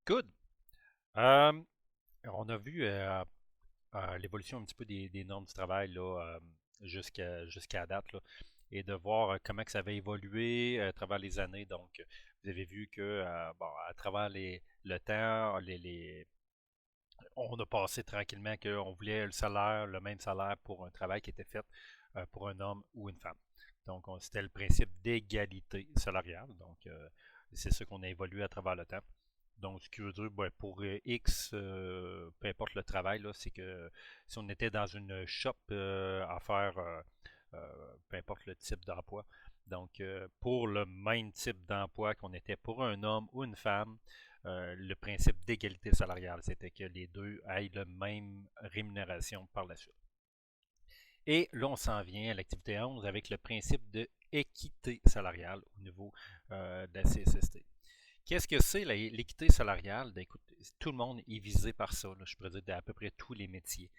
Good. Euh, on a vu l'évolution un petit peu des normes du travail là, jusqu'à date là, et de voir comment que ça avait évolué à travers les années. Donc, vous avez vu que bon, à travers le temps, on a passé tranquillement qu'on voulait le même salaire pour un travail qui était fait pour un homme ou une femme. Donc, c'était le principe d'égalité salariale. Donc, c'est ce qu'on a évolué à travers le temps. Donc, ce qui veut dire, ben, pour X, peu importe le travail, là, c'est que si on était dans une shop à faire, peu importe le type d'emploi, donc pour le même type d'emploi qu'on était pour un homme ou une femme, le principe d'égalité salariale, c'était que les deux aient la même rémunération par la suite. Et là, on s'en vient à l'activité 11 avec le principe de équité salariale au niveau de la CSST. Qu'est-ce que c'est l'équité salariale? Ben, écoute, tout le monde est visé par ça, là, je pourrais dire d'à peu près tous les métiers.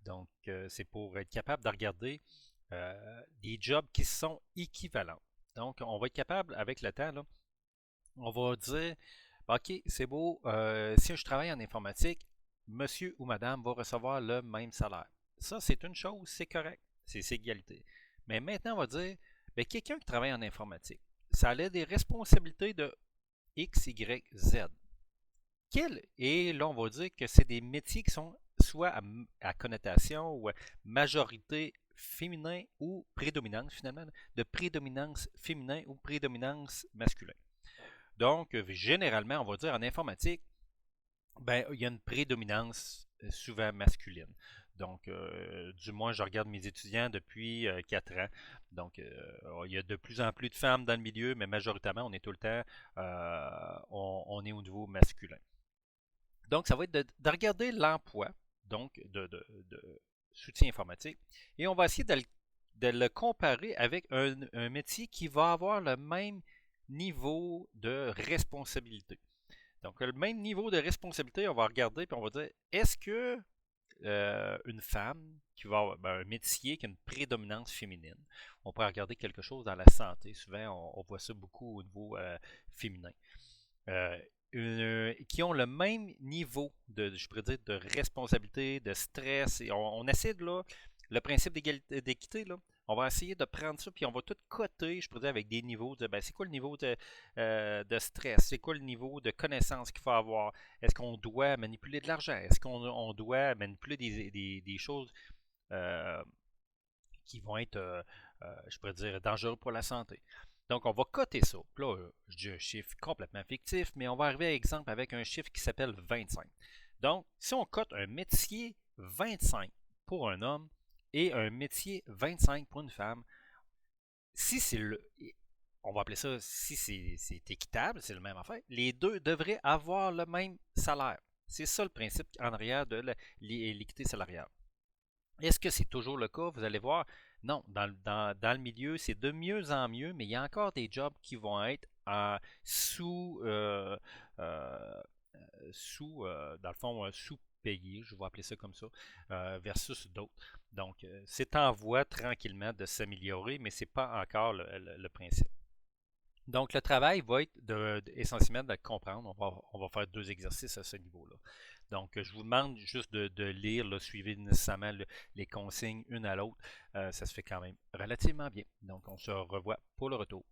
Donc, c'est pour être capable de regarder des jobs qui sont équivalents. Donc, on va être capable, avec le temps, là, on va dire, OK, c'est beau, si je travaille en informatique, monsieur ou madame va recevoir le même salaire. Ça, c'est une chose, c'est correct, c'est égalité. Mais maintenant, on va dire, ben, quelqu'un qui travaille en informatique, ça a des responsabilités de X, Y, Z. Et là, on va dire que c'est des métiers qui sont soit à connotation ou à majorité féminin ou prédominance, finalement, de prédominance féminin ou prédominance masculin. Donc, généralement, on va dire en informatique, ben, il y a une prédominance souvent masculine. Donc, du moins, je regarde mes étudiants depuis 4 ans. Donc, il y a de plus en plus de femmes dans le milieu, mais majoritairement, on est tout le temps, on est au niveau masculin. Donc, ça va être de regarder l'emploi, donc de soutien informatique, et on va essayer de le comparer avec un métier qui va avoir le même niveau de responsabilité. Donc, le même niveau de responsabilité, on va regarder puis on va dire, est-ce que une femme qui va avoir ben, un métier qui a une prédominance féminine, on pourrait regarder quelque chose dans la santé. Souvent, on voit ça beaucoup au niveau féminin. Euh, qui ont le même niveau je pourrais dire, de responsabilité, de stress. Et on essaie de là, le principe d'équité, là, on va essayer de prendre ça, puis on va tout coter, je pourrais dire, avec des niveaux de ben, c'est quoi le niveau de stress, c'est quoi le niveau de connaissance qu'il faut avoir, est-ce qu'on doit manipuler de l'argent, est-ce qu'on doit manipuler des choses euh, qui vont être, je pourrais dire, dangereux pour la santé. Donc, on va coter ça. Puis là, je dis un chiffre complètement fictif, mais on va arriver à exemple avec un chiffre qui s'appelle 25. Donc, si on cote un métier 25 pour un homme et un métier 25 pour une femme, si c'est le. On va appeler ça, si c'est équitable, c'est le même affaire, les deux devraient avoir le même salaire. C'est ça le principe en arrière de l'équité salariale. Est-ce que c'est toujours le cas? Vous allez voir, non, dans le milieu, c'est de mieux en mieux, mais il y a encore des jobs qui vont être sous, euh, dans le fond, sous-payés, je vais appeler ça comme ça, versus d'autres. Donc, c'est en voie tranquillement de s'améliorer, mais ce n'est pas encore le principe. Donc, le travail va être essentiellement de comprendre. On va faire deux exercices à ce niveau-là. Donc, je vous demande juste de lire, là, suivez nécessairement les consignes une à l'autre. Ça se fait quand même relativement bien. Donc, on se revoit pour le retour.